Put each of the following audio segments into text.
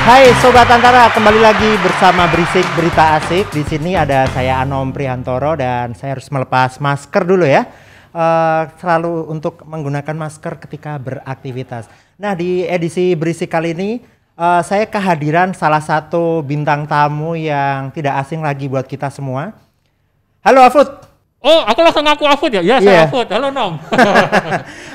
Hai Sobat Antara, kembali lagi bersama Berisik Berita Asik. Di sini ada saya Anom Prihantoro dan saya harus melepas masker dulu ya. Selalu untuk menggunakan masker ketika beraktivitas. Nah, di edisi Berisik kali ini saya kehadiran salah satu bintang tamu yang tidak asing lagi buat kita semua. Halo Afud. Oh, aku langsung ngaku Afud ya? Iya, saya Afud. Halo Nom.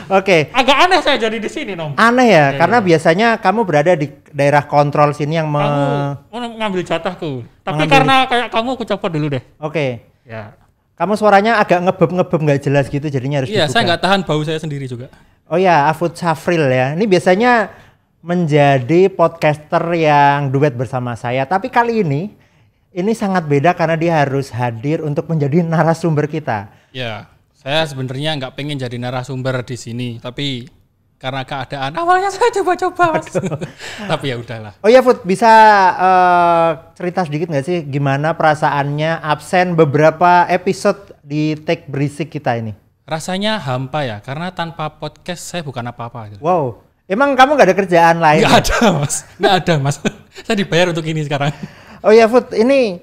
Oke. Agak aneh saya jadi di sini Nom. Aneh ya, karena biasanya kamu berada di daerah kontrol sini yang Kamu ngambil jatahku. Tapi karena kayak kamu, aku copot dulu deh. Oke. Ya. Kamu suaranya agak ngebeb nggak jelas gitu, jadinya harus Iya, dibuka. saya nggak tahan bau saya sendiri juga. Oh ya, Afud Safril ya. Ini biasanya menjadi podcaster yang duet bersama saya. Tapi kali ini sangat beda karena dia harus hadir untuk menjadi narasumber kita. Ya, saya sebenarnya nggak pengen jadi narasumber di sini, tapi karena keadaan awalnya saya coba-coba. Tapi ya udahlah. Oh ya Fud, bisa cerita sedikit nggak sih gimana perasaannya absen beberapa episode di Take Berisik kita ini? Rasanya hampa ya, karena tanpa podcast saya bukan apa-apa. Gitu. Wow, emang kamu nggak ada kerjaan lain? Nggak ada mas, nggak ada mas. Saya dibayar untuk ini sekarang. Oh ya Fud, ini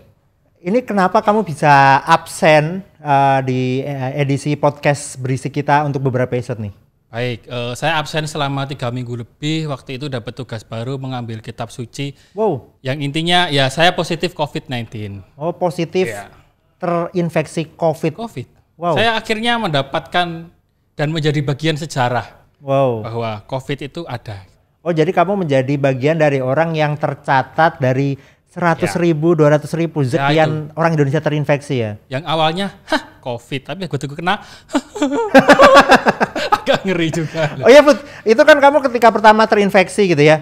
kenapa kamu bisa absen di edisi podcast Berisik kita untuk beberapa episode nih? Baik, saya absen selama 3 minggu lebih. Waktu itu dapat tugas baru mengambil kitab suci. Wow. Yang intinya ya saya positif COVID-19. Oh, positif terinfeksi COVID. Wow. Saya akhirnya mendapatkan dan menjadi bagian sejarah. Wow. Bahwa COVID itu ada. Oh, jadi kamu menjadi bagian dari orang yang tercatat dari 100.000, 200.000 sekian orang Indonesia terinfeksi ya? Yang awalnya, COVID, tapi begitu kena, agak ngeri juga. Oh ya Put, itu kan kamu ketika pertama terinfeksi gitu ya,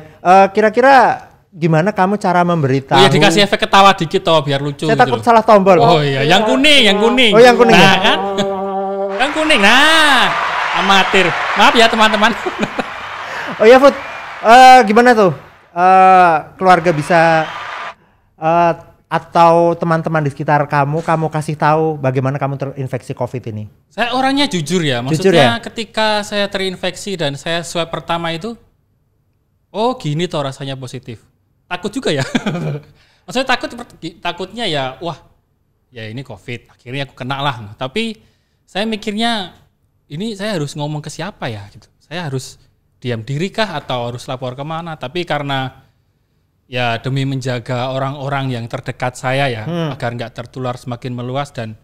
kira-kira gimana kamu cara memberitahu? Oh ya dikasih efek ketawa dikit toh, biar lucu. Saya takut salah tombol. Oh iya, yang kuning. Oh yang kuning. Nah kan, yang kuning, nah amatir. Maaf ya teman-teman. Oh ya Put, gimana tuh? Keluarga bisa atau teman-teman di sekitar kamu kasih tahu bagaimana kamu terinfeksi COVID ini? Saya orangnya jujur ya, maksudnya ketika saya terinfeksi dan saya swab pertama itu, oh gini toh rasanya positif. Takut juga ya, maksudnya takutnya ya, wah ya ini COVID, akhirnya aku kena lah. Tapi saya mikirnya ini saya harus ngomong ke siapa ya gitu. Saya harus diam diri kah atau harus lapor kemana? Tapi karena ya demi menjaga orang-orang yang terdekat saya ya agar nggak tertular semakin meluas dan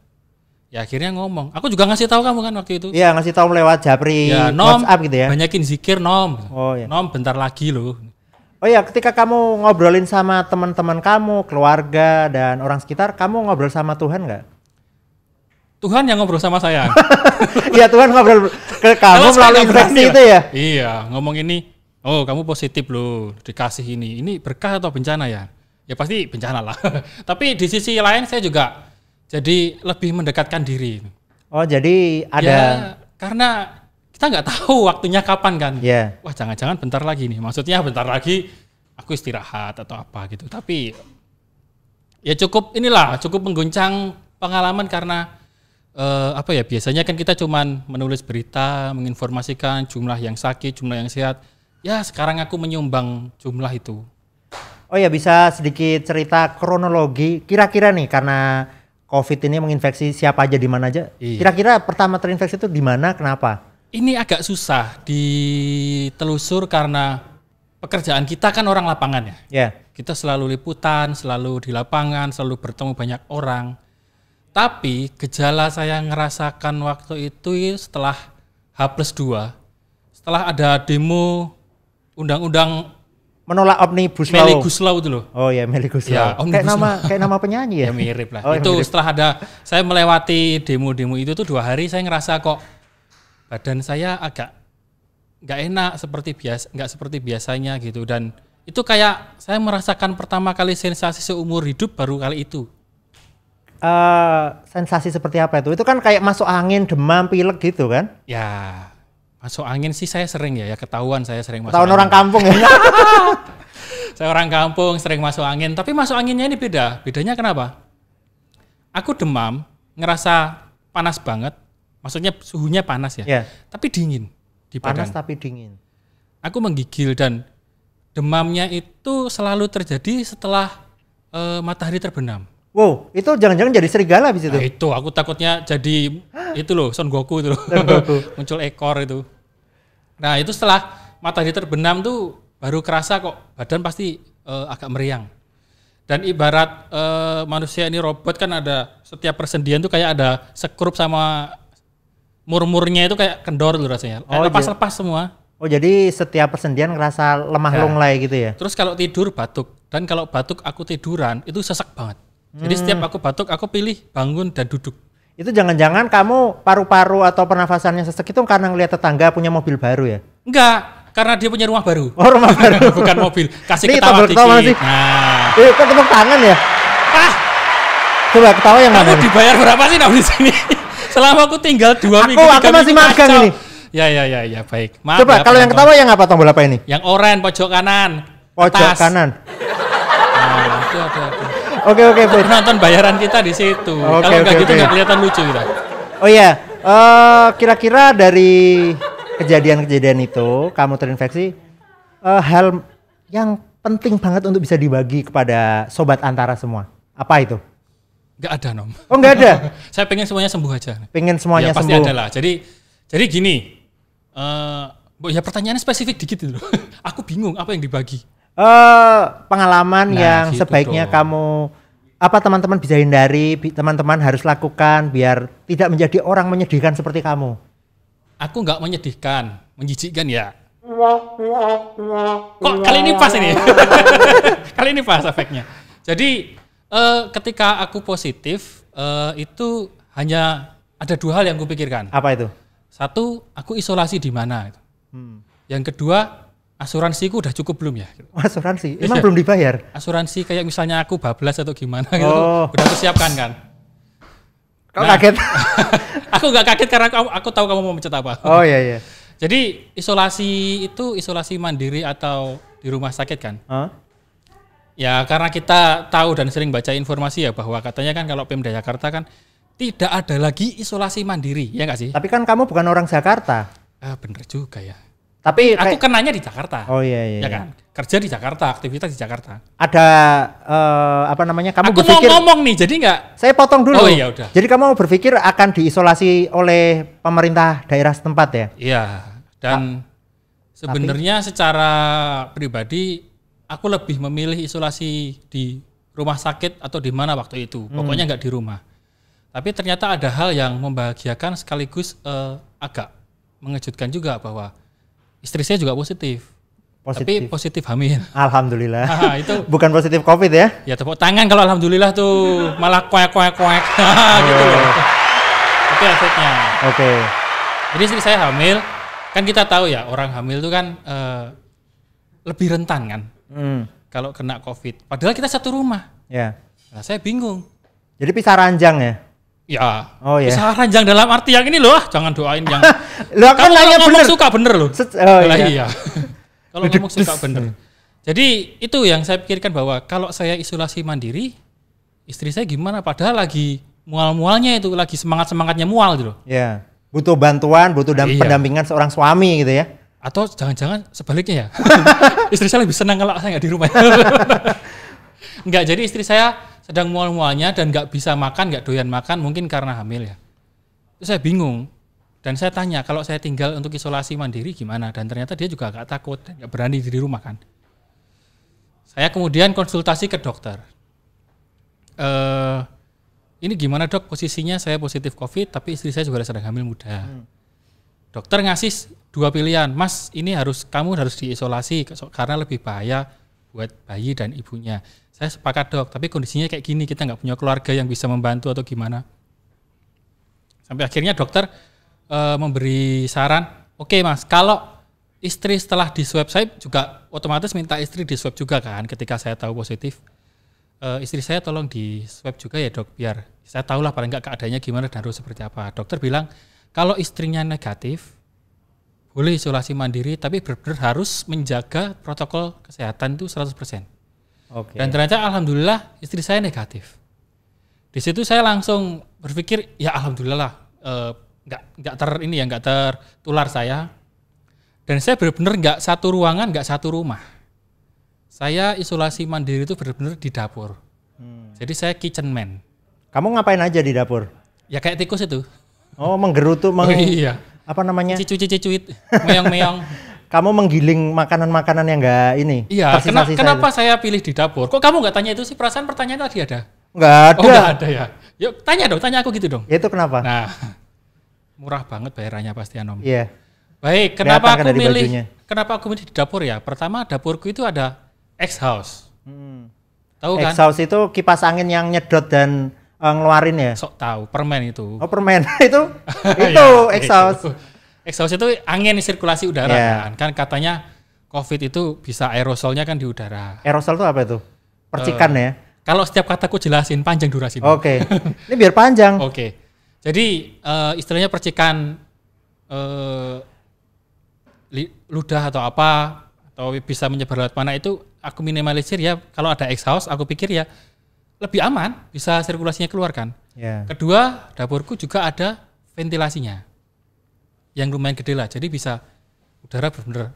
ya akhirnya ngomong. Aku juga ngasih tahu kamu kan waktu itu. Iya ngasih tahu lewat Japri ya, Nom, WhatsApp gitu ya. Banyakin zikir Nom. Oh ya. Nom bentar lagi loh. Oh ya ketika kamu ngobrolin sama teman-teman kamu, keluarga dan orang sekitar, kamu ngobrol sama Tuhan nggak? Tuhan yang ngobrol sama saya. Iya Tuhan ngobrol ke kamu melalui infeksi itu ya? Iya ngomong ini. Oh kamu positif loh, dikasih ini. Ini berkah atau bencana ya? Ya pasti bencana lah. Tapi di sisi lain saya juga jadi lebih mendekatkan diri. Oh jadi ada... Ya karena kita nggak tahu waktunya kapan kan. Yeah. Wah jangan-jangan bentar lagi nih. Maksudnya bentar lagi aku istirahat atau apa gitu. Tapi ya cukup mengguncang pengalaman karena apa ya biasanya kan kita cuman menulis berita, menginformasikan jumlah yang sakit, jumlah yang sehat. Ya sekarang aku menyumbang jumlah itu. Oh ya bisa sedikit cerita kronologi kira-kira nih karena COVID ini menginfeksi siapa aja di mana aja. Iya. Kira-kira pertama terinfeksi itu di mana kenapa? Ini agak susah ditelusur karena pekerjaan kita kan orang lapangan ya. Yeah. Kita selalu liputan, selalu di lapangan, selalu bertemu banyak orang. Tapi gejala saya ngerasakan waktu itu setelah H+2 setelah ada demo undang-undang menolak Omnibus Law. Meligus Law itu loh. Oh ya Meligus Law. Ya, kayak nama penyanyi ya. Ya mirip lah. Oh, itu mirip. Setelah saya melewati demo-demo itu tuh 2 hari saya ngerasa kok badan saya agak nggak enak nggak seperti biasanya gitu dan itu kayak saya merasakan pertama kali sensasi seumur hidup baru kali itu. Sensasi seperti apa itu? Itu kan kayak masuk angin, demam, pilek gitu kan? Ya. Masuk angin sih saya sering ya ketahuan saya sering masuk angin. Orang kampung ya? Saya orang kampung sering masuk angin, tapi masuk anginnya ini beda. Bedanya kenapa? Aku demam, ngerasa panas banget, maksudnya suhunya panas ya, tapi dingin di badan. Panas tapi dingin. Aku menggigil dan demamnya itu selalu terjadi setelah matahari terbenam. Wow, itu jangan-jangan jadi serigala habis itu? Nah, itu aku takutnya jadi itu loh, Son Goku itu loh. Son Goku. Muncul ekor itu. Nah, itu setelah matahari terbenam tuh baru kerasa kok badan pasti agak meriang. Dan ibarat manusia ini robot kan ada setiap persendian tuh kayak ada sekrup sama murmurnya itu kayak kendor tuh rasanya. Lepas-lepas semua. Oh, jadi setiap persendian ngerasa lemah lunglai gitu ya? Terus kalau tidur batuk, dan kalau batuk aku tiduran itu sesak banget. Jadi setiap aku batuk aku pilih bangun dan duduk. Itu jangan-jangan kamu paru-paru atau pernafasannya sesek itu karena ngelihat tetangga punya mobil baru ya? Enggak, karena dia punya rumah baru. Oh, rumah baru. Bukan mobil. Kasih ini ketawa dikit. Nah. Kok tepuk tangan ya? Ah. Coba ketawa yang mana? Kamu dibayar berapa sih di sini? Selama aku tinggal 2 minggu. Aku masih magang ini. Ya, baik. Maaf. Coba ya, kalau yang ketawa yang apa tombol apa ini? Yang oranye pojok kanan. Pojok kanan. Nah, itu ada. Oke. Penonton bayaran kita di situ. Kalau nggak gitu nggak kelihatan lucu kita. Oh iya, kira-kira dari kejadian-kejadian itu kamu terinfeksi, hal yang penting banget untuk bisa dibagi kepada sobat Antara semua. Apa itu? Nggak ada, Nom. Oh, nggak ada? Saya pengen semuanya sembuh aja. Pengen semuanya ya, sembuh? Pasti ada lah. Jadi gini, ya pertanyaannya spesifik dikit itu. Aku bingung apa yang dibagi. Pengalaman yang gitu sebaiknya dong. kamu, apa teman-teman bisa hindari, teman-teman harus lakukan biar tidak menjadi orang menyedihkan seperti kamu. Aku nggak menyedihkan, menjijikkan ya. Kok kali ini pas ini? Kali ini pas efeknya. Jadi ketika aku positif, itu hanya ada 2 hal yang kupikirkan. Apa itu? 1, aku isolasi di mana? Yang kedua, asuransiku udah cukup belum ya? Asuransi? Emang belum dibayar? Asuransi kayak misalnya aku bablas atau gimana gitu, udah aku siapkan kan? Kau kaget? Aku nggak kaget karena aku tahu kamu mau mencet apa. Oh iya. Jadi isolasi itu isolasi mandiri atau di rumah sakit kan? Ya karena kita tahu dan sering baca informasi ya bahwa katanya kan kalau Pemda Jakarta kan tidak ada lagi isolasi mandiri, ya nggak sih? Tapi kan kamu bukan orang Jakarta. Bener juga ya. Tapi aku kenanya di Jakarta. Oh iya. Ya kan? Kerja di Jakarta, aktivitas di Jakarta. Ada apa namanya? Kamu aku berpikir? Mau ngomong nih, jadi nggak? Saya potong dulu. Oh iya udah. Jadi kamu berpikir akan diisolasi oleh pemerintah daerah setempat ya? Iya. Dan sebenarnya secara pribadi aku lebih memilih isolasi di rumah sakit atau di mana waktu itu. Pokoknya nggak di rumah. Tapi ternyata ada hal yang membahagiakan sekaligus agak mengejutkan juga bahwa istri saya juga positif. Tapi positif hamil. Alhamdulillah. Nah, itu bukan positif COVID ya? Ya tepuk tangan kalau alhamdulillah tuh malah kuek. Gitu loh. Itu efeknya. Oke. Jadi istri saya hamil, kan kita tahu ya orang hamil itu kan lebih rentan kan kalau kena COVID. Padahal kita satu rumah. Ya. Nah, saya bingung. Jadi pisah ranjang ya? Ya. Oh ya. Pisah ranjang dalam arti yang ini loh, jangan doain yang. Loh, kan kamu ngomong bener. suka bener loh. Iya. Kalau ngomong suka bener. Jadi itu yang saya pikirkan bahwa kalau saya isolasi mandiri, istri saya gimana? Padahal lagi mual-mualnya itu, lagi semangat-semangatnya mual gitu loh. Ya. Butuh bantuan, butuh pendampingan seorang suami gitu ya? Atau jangan-jangan sebaliknya ya. Istri saya lebih senang kalau saya nggak di rumah. Enggak, jadi istri saya sedang mual-mualnya dan nggak bisa makan, nggak doyan makan, mungkin karena hamil ya. Terus saya bingung. Dan saya tanya, kalau saya tinggal untuk isolasi mandiri gimana? Dan ternyata dia juga agak takut, nggak berani di rumah kan. Saya kemudian konsultasi ke dokter. Ini gimana dok, posisinya saya positif COVID, tapi istri saya juga sedang hamil muda. Dokter ngasih 2 pilihan, Mas ini kamu harus diisolasi karena lebih bahaya buat bayi dan ibunya. Saya sepakat dok, tapi kondisinya kayak gini, kita nggak punya keluarga yang bisa membantu atau gimana. Sampai akhirnya dokter memberi saran, oke mas, kalau istri setelah di swab, saya juga otomatis minta istri di swab juga kan ketika saya tahu positif. Istri saya tolong di swab juga ya dok, biar saya tahulah paling nggak keadaannya gimana dan harus seperti apa. Dokter bilang, kalau istrinya negatif, boleh isolasi mandiri, tapi benar-benar harus menjaga protokol kesehatan itu 100%. Okay. Dan ternyata alhamdulillah istri saya negatif. Di situ saya langsung berpikir, ya alhamdulillah lah, nggak tertular saya. Dan saya benar-benar nggak satu ruangan, nggak satu rumah. Saya isolasi mandiri itu benar-benar di dapur. Jadi saya kitchen man. Kamu ngapain aja di dapur? Ya kayak tikus itu. Oh, menggerutu, iya. Apa namanya? Cicuit, meong-meong. Kamu menggiling makanan-makanan yang enggak ini? Iya, kenapa saya pilih di dapur? Kok kamu nggak tanya itu sih? Perasaan pertanyaan tadi ada? Nggak ada. Oh, nggak ada ya? Yuk tanya dong, tanya aku gitu dong. Ya, itu kenapa? Nah, murah banget bayarannya pasti Anom. Iya. Baik, kenapa aku milih di dapur ya? Pertama, dapurku itu ada X-House. Tahu kan? X-House itu kipas angin yang nyedot dan ngeluarin ya? Sok tahu, permen itu. Oh, permen. itu Ya, X-House. X-House itu angin sirkulasi udara kan katanya COVID itu bisa aerosolnya kan di udara. Aerosol itu apa itu? Percikan ya? Kalau setiap kataku jelasin panjang durasinya. Oke. Ini biar panjang. Oke. Jadi istilahnya percikan ludah atau apa atau bisa menyebar lewat mana itu aku minimalisir ya. Kalau ada X-House aku pikir ya lebih aman, bisa sirkulasinya keluar kan. Yeah. Kedua, dapurku juga ada ventilasinya yang lumayan gede lah, jadi bisa udara benar-benar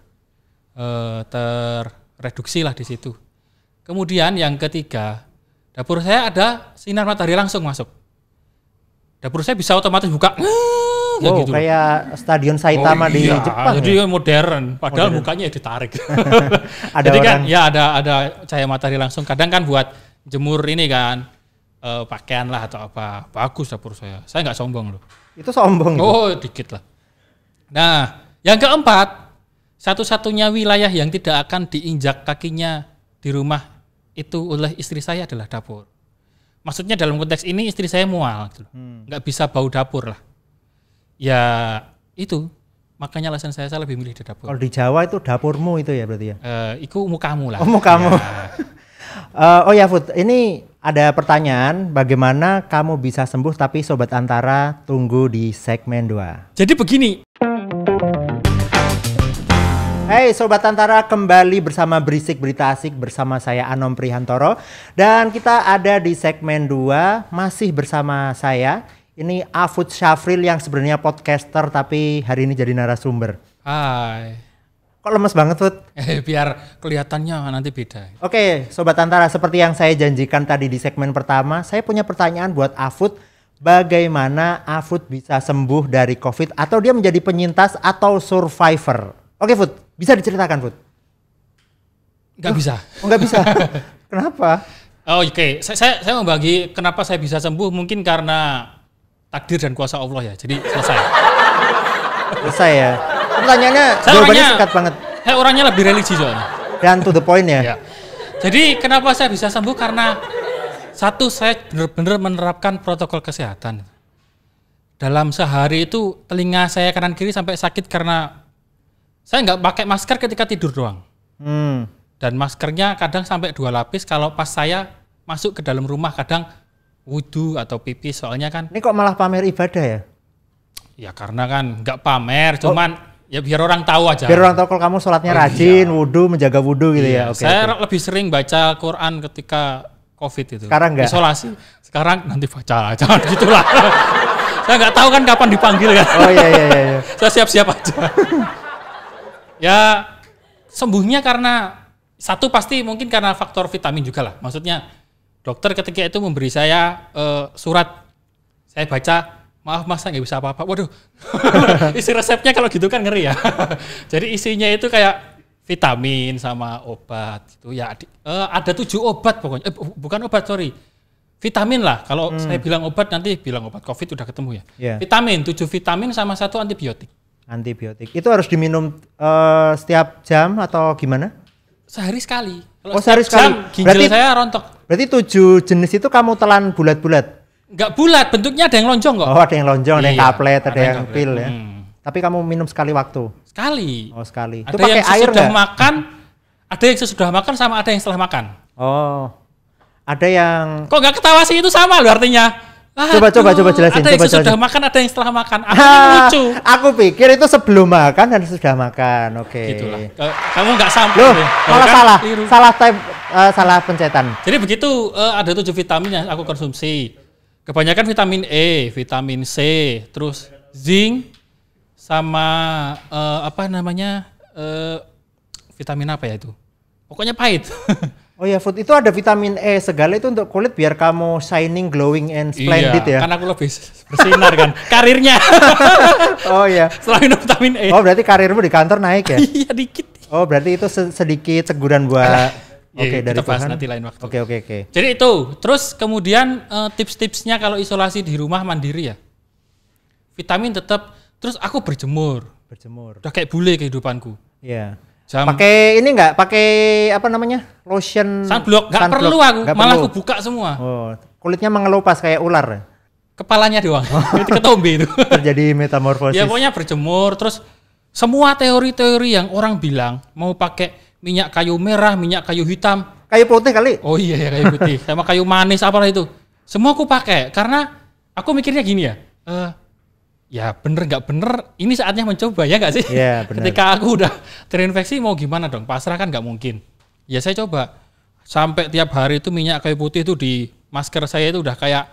terreduksi lah di situ. Kemudian yang ketiga, dapur saya ada sinar matahari langsung masuk. Dapur saya bisa otomatis buka. Wow, gitu kayak Stadion Saitama di Jepang. Jadi ya? modern, padahal mukanya ditarik. Ada jadi orang... kan ya ada cahaya matahari langsung. Kadang kan buat jemur ini kan pakaian lah atau apa. Bagus dapur saya. Saya nggak sombong loh. Itu sombong. Oh, dikit lah. Nah, yang keempat, satu-satunya wilayah yang tidak akan diinjak kakinya di rumah itu oleh istri saya adalah dapur. Maksudnya dalam konteks ini istri saya mual, gitu. Nggak bisa bau dapur lah. Ya itu, makanya alasan saya lebih milih di dapur. Kalau di Jawa itu dapurmu itu ya berarti ya? Iku mukamu lah. Oh, mukamu. Ya. Oh ya Food, ini ada pertanyaan, bagaimana kamu bisa sembuh tapi Sobat Antara tunggu di segmen 2. Jadi begini. Hey Sobat Antara, kembali bersama Berisik Berita Asik bersama saya Anom Prihantoro. Dan kita ada di segmen 2, masih bersama saya. Ini Afud Syafril yang sebenarnya podcaster tapi hari ini jadi narasumber. Hai. Kok lemes banget Fud? Biar kelihatannya nanti beda. Oke Sobat Antara, seperti yang saya janjikan tadi di segmen pertama, saya punya pertanyaan buat Afud. Bagaimana Afud bisa sembuh dari COVID atau dia menjadi penyintas atau survivor? Oke Fud, bisa diceritakan Fud? Nggak bisa. Oh nggak bisa? Kenapa? Oh oke, saya membagi kenapa saya bisa sembuh mungkin karena takdir dan kuasa Allah ya. Jadi selesai. Selesai ya. Pertanyaannya jawabannya singkat banget. Saya orangnya lebih religi soalnya. Dan to the point ya. Ya. Jadi kenapa saya bisa sembuh karena satu, saya benar-benar menerapkan protokol kesehatan. Dalam sehari itu telinga saya kanan kiri sampai sakit karena saya nggak pakai masker ketika tidur doang. Dan maskernya kadang sampai 2 lapis kalau pas saya masuk ke dalam rumah, kadang wudhu atau pipis soalnya kan. Ini kok malah pamer ibadah ya? Ya karena kan nggak pamer, cuman ya biar orang tahu aja. Biar orang tahu kalau kamu sholatnya rajin, wudhu, menjaga wudhu gitu ya. Saya lebih sering baca Quran ketika COVID itu. Sekarang enggak? Isolasi. Sekarang nanti baca, jangan gitulah. Saya nggak tahu kan kapan dipanggil kan. Oh iya. Saya siap-siap aja. Ya sembuhnya karena satu pasti mungkin karena faktor vitamin juga lah. Maksudnya dokter ketika itu memberi saya surat, saya baca, maaf mas saya nggak bisa apa-apa. Waduh, isi resepnya kalau gitu kan ngeri ya. Jadi isinya itu kayak vitamin sama obat itu ya. Ada 7 obat pokoknya. Bukan obat, sorry. Vitamin lah. Kalau saya bilang obat nanti bilang obat COVID udah ketemu ya. Yeah. Vitamin, 7 vitamin sama 1 antibiotik. Antibiotik. Itu harus diminum setiap jam atau gimana? Sehari sekali. Kalau sehari sekali. Ginjal saya rontok. Berarti 7 jenis itu kamu telan bulat-bulat? Enggak bulat, bentuknya ada yang lonjong kok. Oh, ada yang lonjong, ada yang kaplet, ada yang pil ya. Tapi kamu minum sekali waktu? Sekali. Oh, sekali. Ada itu pakai air nggak? Ada yang sesudah makan sama ada yang setelah makan. Oh. Ada yang... Kok nggak ketawa sih, itu sama loh artinya. Coba jelasin. Ada yang sesudah makan, ada yang setelah makan. Lucu. Aku pikir itu sebelum makan dan sesudah makan. Oke. Gitulah. Kamu nggak sama. Loh, malah salah. Salah pencetan. Jadi begitu ada 7 vitamin yang aku konsumsi. Kebanyakan vitamin E, vitamin C, terus zinc, sama vitamin apa ya itu? Pokoknya pahit. Oh ya, Food itu ada vitamin E segala itu untuk kulit biar kamu shining, glowing and splendid ya. Karena aku lebih bersinar kan. Karirnya. Oh ya. Selain vitamin E. Oh berarti karirmu di kantor naik ya? Iya dikit. Oh berarti itu sedikit teguran buat. Oke, dari kita bahas Tuhan. nanti lain waktu. Oke. Jadi itu. Terus kemudian tips-tipsnya kalau isolasi di rumah mandiri ya. Vitamin tetap. Terus aku berjemur. Udah kayak bule kehidupanku. Iya. Pakai ini enggak? Pakai apa namanya? Lotion sunblock. Enggak perlu aku, malah aku buka semua. Oh, kulitnya mengelupas kayak ular. Kepalanya doang. Itu ketombe itu. Terjadi metamorfosis. Ya pokoknya berjemur terus semua teori-teori yang orang bilang mau pakai minyak kayu merah, minyak kayu hitam, kayu putih kali. Oh iya ya kayu putih. Sama kayu manis apalah itu. Semua aku pakai karena aku mikirnya gini ya. Ya bener nggak bener, ini saatnya mencoba ya nggak sih? Iya bener. Ketika aku udah terinfeksi mau gimana dong? Pasrah kan nggak mungkin. Ya saya coba. Sampai tiap hari itu minyak kayu putih itu di masker saya itu udah kayak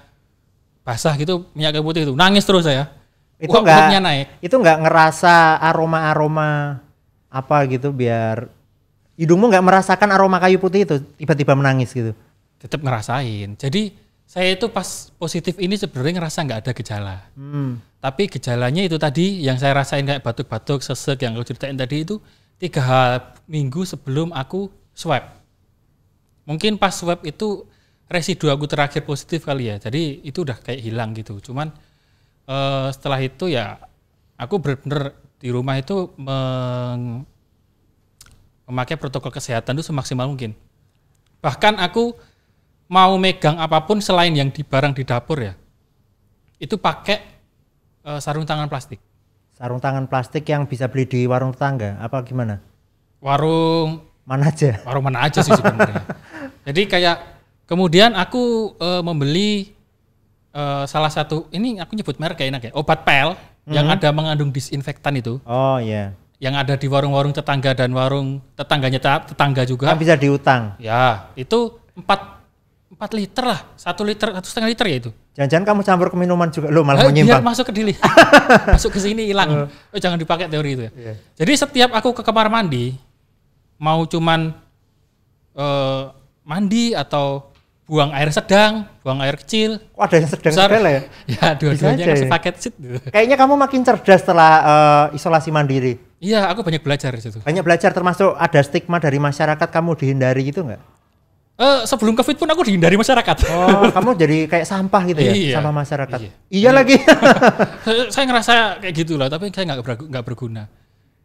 basah gitu minyak kayu putih itu. Nangis terus saya. Itu nggak ngerasa aroma apa gitu biar hidungmu nggak merasakan aroma kayu putih itu tiba-tiba menangis gitu? Tetap ngerasain. Jadi saya itu pas positif ini sebenarnya ngerasa nggak ada gejala. Tapi gejalanya itu tadi yang saya rasain kayak batuk-batuk, sesek yang aku ceritain tadi itu 3 minggu sebelum aku swab. Mungkin pas swab itu residu aku terakhir positif kali ya. Jadi itu udah kayak hilang gitu. Cuman setelah itu ya aku benar-benar di rumah itu memakai protokol kesehatan itu semaksimal mungkin. Bahkan aku mau megang apapun selain yang di barang di dapur ya, itu pakai sarung tangan plastik. Sarung tangan plastik yang bisa beli di warung tetangga, apa gimana? Warung mana aja? Warung mana aja sih sebenarnya. Jadi kayak kemudian aku membeli salah satu, ini aku nyebut merek kayak enak ya, obat pel yang ada mengandung disinfektan itu. Oh iya. Yang ada di warung-warung tetangga dan warung tetangga juga. Kan bisa diutang. Ya, itu 4 liter lah, 1 liter, 1,5 liter ya itu. Jangan-jangan kamu campur ke minuman juga, lo malah menyimpang. Biar masuk ke dili, masuk ke sini hilang. Jangan dipakai teori itu ya. Yeah. Jadi setiap aku ke kamar mandi, mau cuman mandi atau buang air sedang, buang air kecil. Kok ada yang sedang segala ya? Ya dua-duanya kan sepaket sit. Kayaknya kamu makin cerdas setelah isolasi mandiri. Iya, aku banyak belajar di situ. Banyak belajar termasuk ada stigma dari masyarakat kamu dihindari gitu nggak? Sebelum COVID pun aku dihindari masyarakat. Oh, kamu jadi kayak sampah gitu ya, iya, sama masyarakat. Iya lagi. Saya ngerasa kayak gitu lah, tapi saya nggak berguna.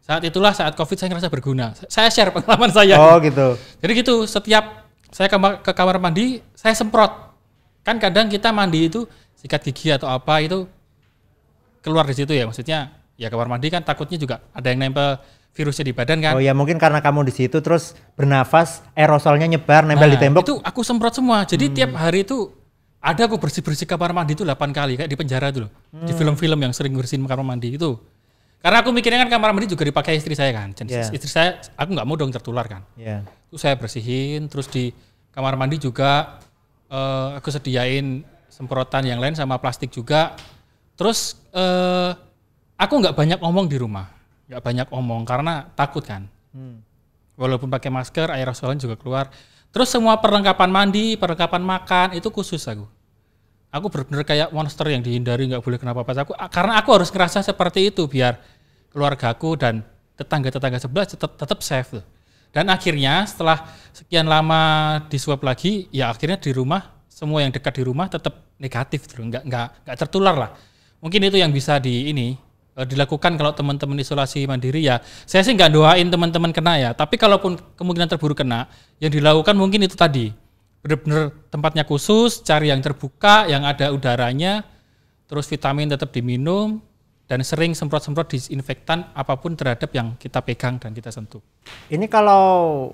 Saat COVID saya ngerasa berguna. Saya share pengalaman saya. Oh gitu. Jadi gitu, setiap saya ke kamar mandi, saya semprot. Kan kadang kita mandi itu sikat gigi atau apa itu keluar di situ ya, maksudnya ya kamar mandi kan takutnya juga ada yang nempel virusnya di badan kan. Oh ya mungkin karena kamu di situ terus bernafas aerosolnya nyebar nempel di tembok. Itu aku semprot semua. Jadi tiap hari itu ada aku bersih-bersih kamar mandi itu 8 kali kayak di penjara dulu. Di film-film yang sering bersihin kamar mandi itu. Karena aku mikirnya kan kamar mandi juga dipakai istri saya kan. Istri saya aku nggak mau dong tertular kan. Itu saya bersihin terus di kamar mandi juga aku sediain semprotan yang lain sama plastik juga. Terus aku nggak banyak ngomong di rumah. Nggak banyak omong karena takut kan. Walaupun pakai masker, aerosolnya juga keluar. Terus semua perlengkapan mandi, perlengkapan makan itu khusus aku. Aku benar-benar kayak monster yang dihindari, nggak boleh kenapa-apa. Karena aku harus ngerasa seperti itu biar keluargaku dan tetangga-tetangga sebelah tetap safe tuh. Dan akhirnya setelah sekian lama di swab lagi, ya akhirnya di rumah semua yang dekat di rumah tetap negatif tuh, nggak tertular lah. Mungkin itu yang bisa dilakukan kalau teman-teman isolasi mandiri ya. Saya sih nggak doain teman-teman kena ya, tapi kalaupun kemungkinan terburuk kena, yang dilakukan mungkin itu tadi. Benar-benar tempatnya khusus, cari yang terbuka, yang ada udaranya, terus vitamin tetap diminum, dan sering semprot-semprot disinfektan apapun terhadap yang kita pegang dan kita sentuh. Ini kalau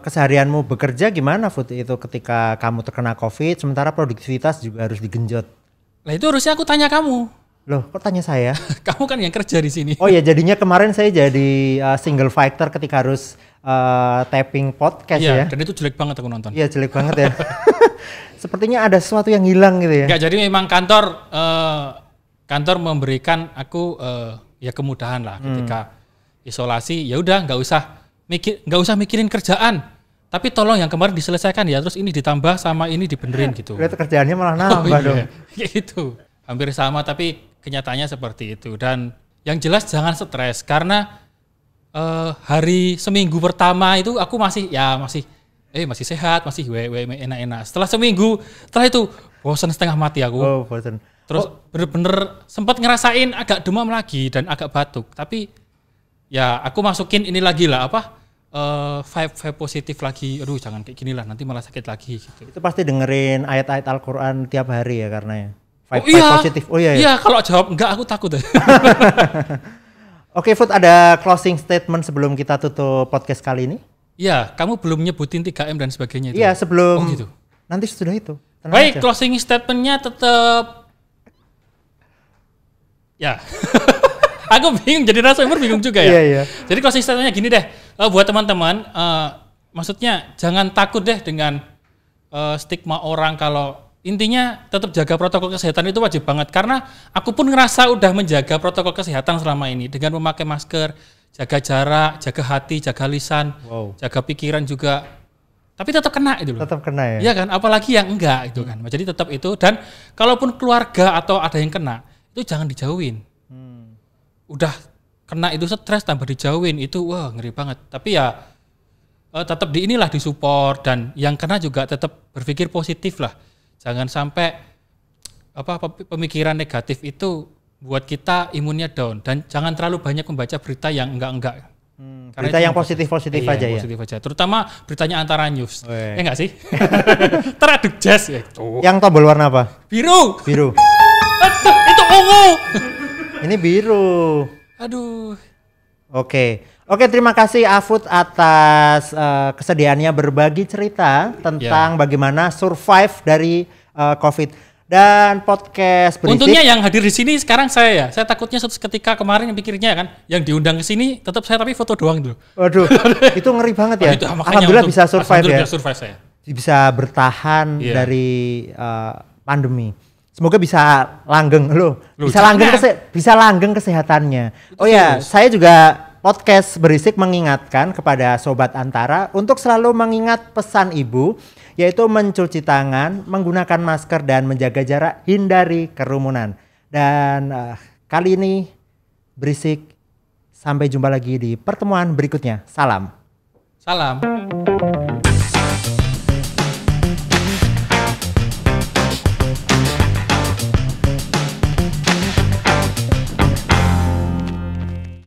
keseharianmu bekerja gimana Food itu ketika kamu terkena COVID, sementara produktivitas juga harus digenjot? Lah itu harusnya aku tanya kamu. Loh, kok tanya saya? Kamu kan yang kerja di sini. Oh ya, jadinya kemarin saya jadi single fighter ketika harus taping podcast ya. Dan itu jelek banget aku nonton. Iya, jelek banget ya. Sepertinya ada sesuatu yang hilang gitu ya. Enggak, jadi memang kantor memberikan aku ya kemudahan lah ketika isolasi. Ya udah, nggak usah mikirin kerjaan. Tapi tolong yang kemarin diselesaikan ya, terus ini ditambah sama ini dibenerin gitu. Lihat kerjaannya malah nambah dong. Kayak gitu. Hampir sama tapi kenyataannya seperti itu. Dan yang jelas jangan stres karena hari seminggu pertama itu aku masih sehat, masih enak-enak. Setelah seminggu, setelah itu bosan setengah mati aku. Oh, bosan. Terus bener-bener sempat ngerasain agak demam lagi dan agak batuk. Tapi ya aku masukin ini lagi lah vibe positif lagi. Aduh jangan kayak gini lah, nanti malah sakit lagi gitu. Itu pasti dengerin ayat-ayat Al-Quran tiap hari ya karena ya. Vibe positif. Oh iya. Iya, kalau jawab enggak aku takut. Oke, Food, ada closing statement sebelum kita tutup podcast kali ini? Iya, kamu belum nyebutin 3M dan sebagainya itu. Iya, sebelum. Oh gitu. Nanti sudah itu. Baik, closing statementnya tetap. Ya. Aku bingung, jadi narasumber bingung juga ya. Iya. Jadi closing statementnya gini deh, buat teman-teman, maksudnya jangan takut deh dengan stigma orang kalau intinya tetap jaga protokol kesehatan itu wajib banget. Karena aku pun ngerasa udah menjaga protokol kesehatan selama ini dengan memakai masker, jaga jarak, jaga hati, jaga lisan, jaga pikiran juga. Tapi tetap kena itu loh. Tetap kena ya? Iya kan, apalagi yang enggak itu kan. Jadi tetap itu, dan kalaupun keluarga atau ada yang kena, itu jangan dijauhin. Udah kena itu stres tambah dijauhin, itu wah ngeri banget. Tapi ya tetap disupport, dan yang kena juga tetap berpikir positif lah. Jangan sampai pemikiran negatif itu buat kita imunnya down, dan jangan terlalu banyak membaca berita yang enggak. Berita yang positif-positif aja ya. Positif aja. Terutama beritanya Antara News. Enggak sih? Teraduk jazz ya. Yang tombol warna apa? Biru. Itu ungu. Ini biru. Aduh. Oke, terima kasih Afud atas kesediaannya berbagi cerita tentang bagaimana survive dari COVID dan podcast berisik. Untungnya yang hadir di sini sekarang saya takutnya suatu ketika kemarin yang pikirnya kan, yang diundang ke sini tetap saya tapi foto doang dulu. Waduh, itu ngeri banget ya. Alhamdulillah bisa survive ya. Survive saya. Bisa bertahan dari pandemi. Semoga bisa langgeng bisa langgeng kesehatannya. Saya juga podcast berisik mengingatkan kepada Sobat Antara untuk selalu mengingat pesan ibu, yaitu mencuci tangan, menggunakan masker, dan menjaga jarak, hindari kerumunan. Dan kali ini berisik, sampai jumpa lagi di pertemuan berikutnya. Salam.